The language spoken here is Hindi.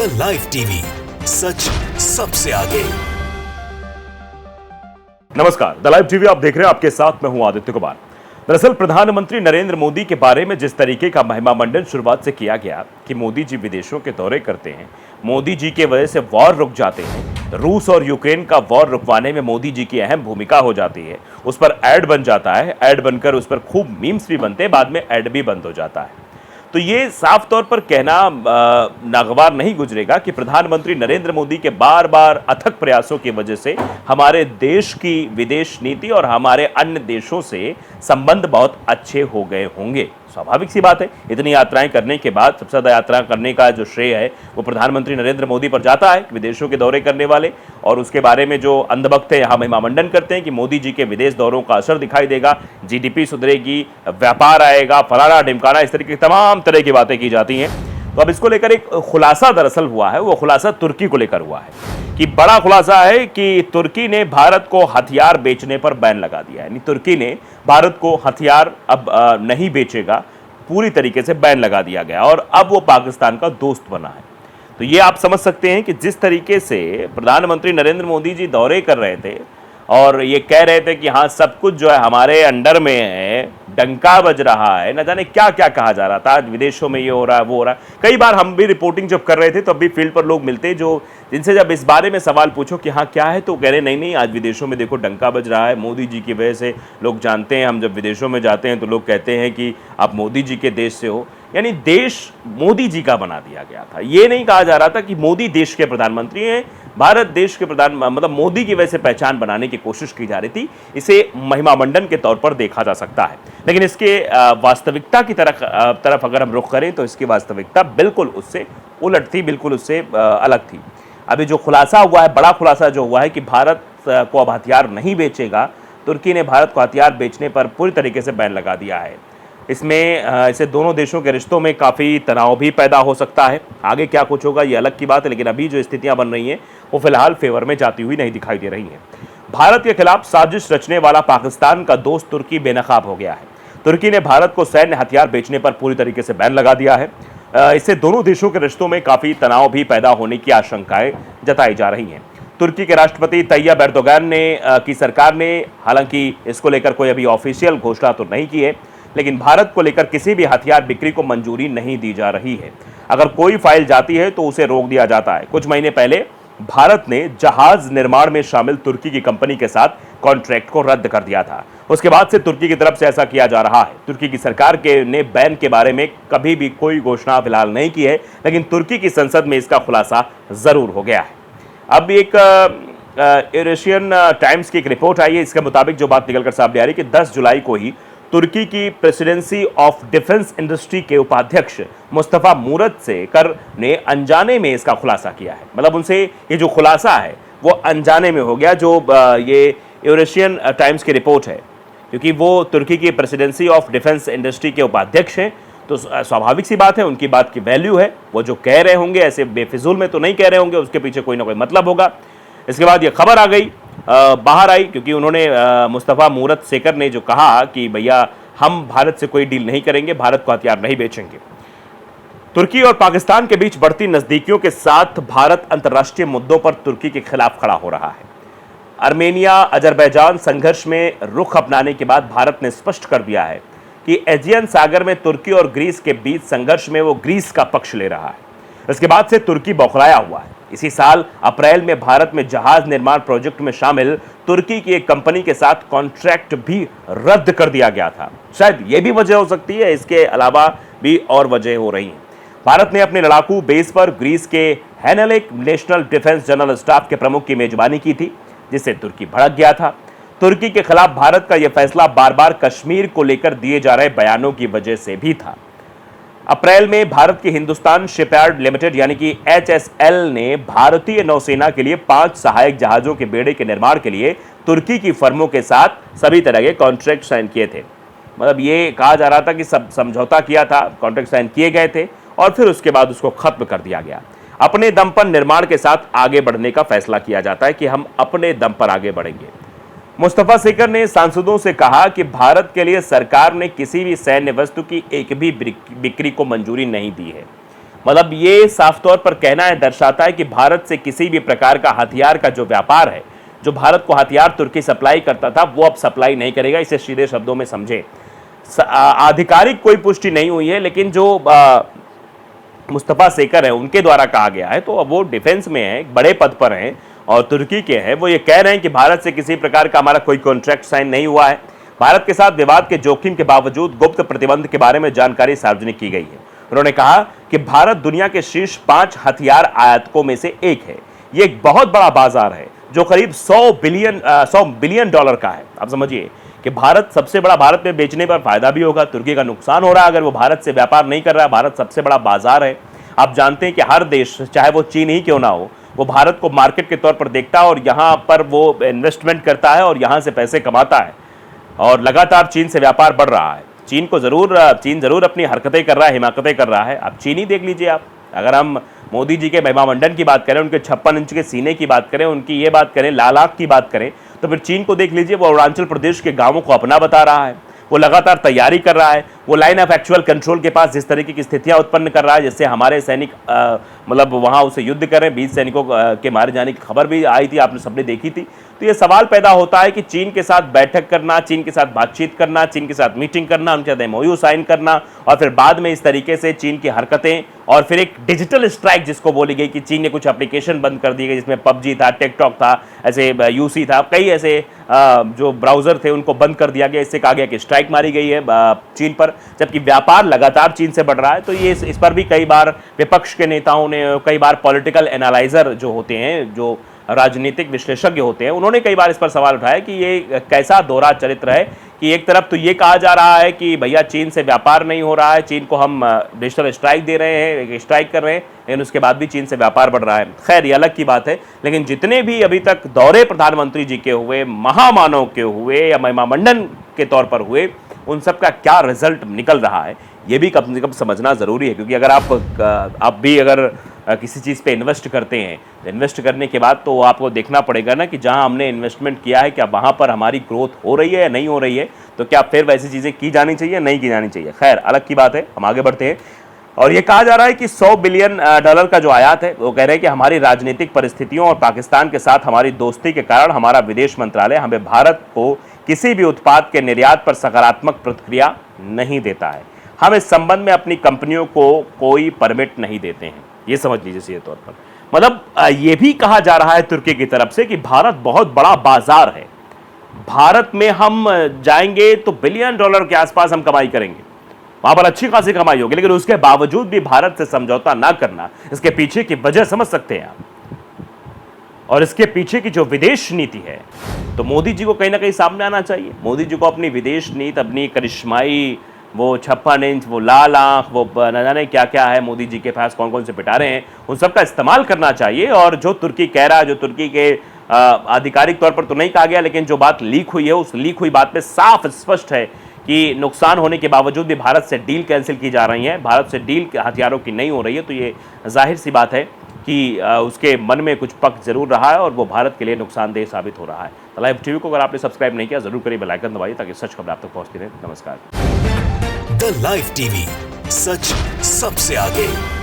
द लाइव टीवी, सच सबसे आगे। नमस्कार, द लाइव टीवी आप देख रहे हैं। आपके साथ मैं हूं आदित्य कुमार। दरअसल प्रधानमंत्री नरेंद्र मोदी के बारे में जिस तरीके का महिमा मंडन शुरुआत से किया गया कि मोदी जी विदेशों के दौरे करते हैं, मोदी जी के वजह से वॉर रुक जाते हैं, रूस और यूक्रेन का वॉर रुकवाने में मोदी जी की अहम भूमिका हो जाती है, उस पर ऐड बन जाता है, ऐड बनकर उस पर खूब मीम्स भी बनते हैं, बाद में ऐड भी बंद हो जाता है। तो ये साफ तौर पर कहना नागवार नहीं गुजरेगा कि प्रधानमंत्री नरेंद्र मोदी के बार बार अथक प्रयासों की वजह से हमारे देश की विदेश नीति और हमारे अन्य देशों से संबंध बहुत अच्छे हो गए होंगे। स्वाभाविक सी बात है, इतनी यात्राएं करने के बाद सबसे ज़्यादा यात्रा करने का जो श्रेय है वो प्रधानमंत्री नरेंद्र मोदी पर जाता है, विदेशों के दौरे करने वाले। और उसके बारे में जो अंधभक्त है यहाँ महिमा मंडन करते हैं कि मोदी जी के विदेश दौरों का असर दिखाई देगा, जीडीपी सुधरेगी, व्यापार आएगा, फलाना ढिमकाना, इस तरीके की तमाम तरह की बातें की जाती हैं। तो अब इसको लेकर एक खुलासा दरअसल हुआ है, वो खुलासा तुर्की को लेकर हुआ है कि बड़ा खुलासा है कि तुर्की ने भारत को हथियार बेचने पर बैन लगा दिया है। यानी तुर्की ने भारत को हथियार अब नहीं बेचेगा, पूरी तरीके से बैन लगा दिया गया और अब वो पाकिस्तान का दोस्त बना है। तो ये आप समझ सकते हैं कि जिस तरीके से प्रधानमंत्री नरेंद्र मोदी जी दौरे कर रहे थे और ये कह रहे थे कि हाँ सब कुछ जो है हमारे अंडर में है, डंका बज रहा है, न जाने क्या क्या कहा जा रहा था, आज विदेशों में ये हो रहा है वो हो रहा है। कई बार हम भी रिपोर्टिंग जब कर रहे थे तो अभी फील्ड पर लोग मिलते जो जिनसे जब इस बारे में सवाल पूछो कि हाँ क्या है, तो कह रहे नहीं आज विदेशों में देखो डंका बज रहा है, मोदी जी की वजह से लोग जानते हैं। हम जब विदेशों में जाते हैं तो लोग कहते हैं कि आप मोदी जी के देश से हो, यानी देश मोदी जी का बना दिया गया था। ये नहीं कहा जा रहा था कि मोदी देश के प्रधानमंत्री हैं, भारत देश के मतलब मोदी की वजह से पहचान बनाने की कोशिश की जा रही थी। इसे महिमा मंडन के तौर पर देखा जा सकता है, लेकिन इसके वास्तविकता की तरफ अगर हम रुख करें तो इसकी वास्तविकता बिल्कुल उससे उलट थी, बिल्कुल उससे अलग थी। अभी जो खुलासा हुआ है, बड़ा खुलासा जो हुआ है कि भारत को अब हथियार नहीं बेचेगा, तुर्की ने भारत को हथियार बेचने पर पूरी तरीके से बैन लगा दिया है। इसमें इससे दोनों देशों के रिश्तों में काफ़ी तनाव भी पैदा हो सकता है। आगे क्या कुछ होगा ये अलग की बात है, लेकिन अभी जो स्थितियां बन रही हैं वो फिलहाल फेवर में जाती हुई नहीं दिखाई दे रही हैं। भारत के खिलाफ साजिश रचने वाला पाकिस्तान का दोस्त तुर्की बेनकाब हो गया है। तुर्की ने भारत को सैन्य हथियार बेचने पर पूरी तरीके से बैन लगा दिया है। इससे दोनों देशों के रिश्तों में काफ़ी तनाव भी पैदा होने की आशंकाएं जताई जा रही हैं। तुर्की के राष्ट्रपति तैयब एर्दोगान की सरकार ने हालांकि इसको लेकर कोई अभी ऑफिशियल घोषणा तो नहीं की है, लेकिन भारत को लेकर किसी भी हथियार बिक्री को मंजूरी नहीं दी जा रही है। अगर कोई फाइल जाती है तो उसे रोक दिया जाता है। कुछ महीने पहले भारत ने जहाज निर्माण में शामिल तुर्की की कंपनी के साथ कॉन्ट्रैक्ट को रद्द कर दिया था। उसके बाद से तुर्की की तरफ से ऐसा किया जा रहा है। तुर्की की सरकार ने बैन के बारे में कभी भी कोई घोषणा फिलहाल नहीं की है, लेकिन तुर्की की संसद में इसका खुलासा जरूर हो गया है। अब एक एशियन टाइम्स की एक रिपोर्ट आई है, इसके मुताबिक जो बात निकलकर सामने आ रही है कि 10 जुलाई को ही तुर्की की प्रेसिडेंसी ऑफ डिफेंस इंडस्ट्री के उपाध्यक्ष मुस्तफा मूरत सेकर ने अनजाने में इसका खुलासा किया है। मतलब उनसे ये जो खुलासा है वो अनजाने में हो गया। जो ये यूरेशियन टाइम्स की रिपोर्ट है, क्योंकि वो तुर्की की प्रेसिडेंसी ऑफ डिफेंस इंडस्ट्री के उपाध्यक्ष हैं, तो स्वाभाविक सी बात है उनकी बात की वैल्यू है। वो जो कह रहे होंगे ऐसे बेफिजूल में तो नहीं कह रहे होंगे, उसके पीछे कोई ना कोई मतलब होगा। इसके बाद ये खबर आ गई, बाहर आई, क्योंकि उन्होंने मुस्तफा मूरत सेकर ने जो कहा कि भैया हम भारत से कोई डील नहीं करेंगे, भारत को हथियार नहीं बेचेंगे। तुर्की और पाकिस्तान के बीच बढ़ती नजदीकियों के साथ भारत अंतर्राष्ट्रीय मुद्दों पर तुर्की के खिलाफ खड़ा हो रहा है। आर्मेनिया अजरबैजान संघर्ष में रुख अपनाने के बाद भारत ने स्पष्ट कर दिया है कि एजियन सागर में तुर्की और ग्रीस के बीच संघर्ष में वो ग्रीस का पक्ष ले रहा है। इसके बाद से तुर्की बौखलाया हुआ है। इसी साल अप्रैल में भारत में जहाज निर्माण प्रोजेक्ट में शामिल तुर्की की एक कंपनी के साथ कॉन्ट्रैक्ट भी रद्द कर दिया गया था। शायद यह भी वजह हो सकती है, इसके अलावा भी और वजह हो रही हैं। भारत ने अपने लड़ाकू बेस पर ग्रीस के हेनलेक नेशनल डिफेंस जनरल स्टाफ के प्रमुख की मेजबानी की थी, जिससे तुर्की भड़क गया था। तुर्की के खिलाफ भारत का यह फैसला बार बार कश्मीर को लेकर दिए जा रहे बयानों की वजह से भी था। अप्रैल में भारत की हिंदुस्तान शिपयार्ड लिमिटेड यानी कि HSL ने भारतीय नौसेना के लिए 5 सहायक जहाजों के बेड़े के निर्माण के लिए तुर्की की फर्मों के साथ सभी तरह के कॉन्ट्रैक्ट साइन किए थे। मतलब ये कहा जा रहा था कि सब समझौता किया था, कॉन्ट्रैक्ट साइन किए गए थे और फिर उसके बाद उसको खत्म कर दिया गया। अपने दम पर निर्माण के साथ आगे बढ़ने का फैसला किया जाता है कि हम अपने दम पर आगे बढ़ेंगे। मुस्तफा सेकर ने सांसदों से कहा कि भारत के लिए सरकार ने किसी भी सैन्य वस्तु की एक भी बिक्री को मंजूरी नहीं दी है। मतलब ये साफ तौर पर कहना है, दर्शाता है कि भारत से किसी भी प्रकार का हथियार का जो व्यापार है, जो भारत को हथियार तुर्की सप्लाई करता था, वो अब सप्लाई नहीं करेगा। इसे सीधे शब्दों में समझे। आधिकारिक कोई पुष्टि नहीं हुई है, लेकिन जो मुस्तफा सेकर है उनके द्वारा कहा गया है, तो अब वो डिफेंस में है, बड़े पद पर हैं और तुर्की के हैं। वो ये कह रहे हैं कि भारत से किसी प्रकार का हमारा कोई कॉन्ट्रैक्ट साइन नहीं हुआ है। भारत के साथ विवाद के जोखिम के बावजूद गुप्त प्रतिबंध के बारे में जानकारी सार्वजनिक की गई है। उन्होंने कहा कि भारत दुनिया के शीर्ष 5 हथियार आयातकों में से एक है। ये एक बहुत बड़ा बाजार है जो करीब 100 बिलियन डॉलर का है। आप समझिए कि भारत सबसे बड़ा, भारत में बेचने पर फायदा भी होगा, तुर्की का नुकसान हो रहा है अगर वो भारत से व्यापार नहीं कर रहा है। भारत सबसे बड़ा बाजार है। आप जानते हैं कि हर देश, चाहे वो चीन ही क्यों ना हो, वो भारत को मार्केट के तौर पर देखता है और यहाँ पर वो इन्वेस्टमेंट करता है और यहाँ से पैसे कमाता है। और लगातार चीन से व्यापार बढ़ रहा है। चीन जरूर अपनी हरकतें कर रहा है, हिमाकतें कर रहा है। अब चीन ही देख लीजिए आप। अगर हम मोदी जी के महिमा मंडन की बात करें, उनके 56 इंच के सीने की बात करें, उनकी ये बात करें, लाल आंख की बात करें, तो फिर चीन को देख लीजिए। वो अरुणाचल प्रदेश के गांवों को अपना बता रहा है, वो लगातार तैयारी कर रहा है। वो लाइन ऑफ एक्चुअल कंट्रोल के पास जिस तरीके की स्थितियां उत्पन्न कर रहा है, जैसे हमारे सैनिक मतलब वहां उसे युद्ध कर रहे हैं, 20 सैनिकों के मारे जाने की खबर भी आई थी, आपने सबने देखी थी। तो ये सवाल पैदा होता है कि चीन के साथ बैठक करना, चीन के साथ बातचीत करना, चीन के साथ मीटिंग करना, उनके साथ एमओयू साइन करना और फिर बाद में इस तरीके से चीन की हरकतें और फिर एक डिजिटल स्ट्राइक जिसको बोली गई कि चीन ने कुछ एप्लीकेशन बंद कर दिए गए, जिसमें पबजी था, टिकटॉक था, ऐसे यूसी था, कई ऐसे जो ब्राउजर थे उनको बंद कर दिया गया। इससे कहा गया कि स्ट्राइक मारी गई है चीन पर, जबकि व्यापार लगातार चीन से बढ़ रहा है। तो ये इस पर भी कई बार विपक्ष के नेताओं ने, कई बार पॉलिटिकल एनालाइजर जो होते हैं, जो राजनीतिक विश्लेषज्ञ होते हैं, उन्होंने कई बार इस पर सवाल उठाया कि ये कैसा दोहरा चरित्र है कि एक तरफ तो ये कहा जा रहा है कि भैया चीन से व्यापार नहीं हो रहा है, चीन को हम डिजिटल स्ट्राइक दे रहे हैं, स्ट्राइक कर रहे हैं, लेकिन उसके बाद भी चीन से व्यापार बढ़ रहा है। खैर, ये अलग की बात है। लेकिन जितने भी अभी तक दौरे प्रधानमंत्री जी के हुए, महामानव के हुए या महिमा मंडन के तौर पर हुए, उन सब का क्या रिजल्ट निकल रहा है, ये भी कम से कम समझना ज़रूरी है। क्योंकि अगर आप भी अगर किसी चीज़ पे इन्वेस्ट करते हैं, तो इन्वेस्ट करने के बाद तो आपको देखना पड़ेगा ना कि जहां हमने इन्वेस्टमेंट किया है, क्या वहां पर हमारी ग्रोथ हो रही है या नहीं हो रही है, तो क्या फिर वैसी चीज़ें की जानी चाहिए, नहीं की जानी चाहिए। खैर, अलग की बात है, हम आगे बढ़ते हैं। और ये कहा जा रहा है कि 100 बिलियन डॉलर का जो आयात है, वो कह रहे हैं कि हमारी राजनीतिक परिस्थितियों और पाकिस्तान के साथ हमारी दोस्ती के कारण हमारा विदेश मंत्रालय हमें भारत को किसी भी उत्पाद के निर्यात पर सकारात्मक प्रतिक्रिया नहीं देता है। हम इस संबंध में अपनी कंपनियों को कोई परमिट नहीं देते हैं। ये समझ लीजिए सीधे तौर पर। मतलब ये भी कहा जा रहा है तुर्की की तरफ से कि भारत बहुत बड़ा बाजार है, भारत में हम जाएंगे तो बिलियन डॉलर के आसपास हम कमाई करेंगे, वहां पर अच्छी खासी कमाई होगी। लेकिन उसके बावजूद भी भारत से समझौता ना करना, इसके पीछे की वजह समझ सकते हैं आप, और इसके पीछे की जो विदेश नीति है, तो मोदी जी को कहीं ना कहीं सामने आना चाहिए। मोदी जी को अपनी विदेश नीति, अपनी करिश्माई, वो 56 इंच, वो लाल आंख, वो न जाने क्या क्या है मोदी जी के पास, कौन कौन से पिटारे हैं, उन सब का इस्तेमाल करना चाहिए। और जो तुर्की कह रहा है, जो तुर्की के आधिकारिक तौर पर तो नहीं कहा गया, लेकिन जो बात लीक हुई है, उस लीक हुई बात में साफ स्पष्ट है कि नुकसान होने के बावजूद भी भारत से डील कैंसिल की जा रही है, भारत से डील हथियारों की नहीं हो रही है। तो ये जाहिर सी बात है कि उसके मन में कुछ पक्ष जरूर रहा है और वो भारत के लिए नुकसानदेह साबित हो रहा है। द लाइव टीवी को अगर आपने सब्सक्राइब नहीं किया, जरूर करिए, बेल आइकन दबाइए ताकि सच खबर आप तक पहुंचती रहे। नमस्कार। द लाइव टीवी, सच सबसे आगे।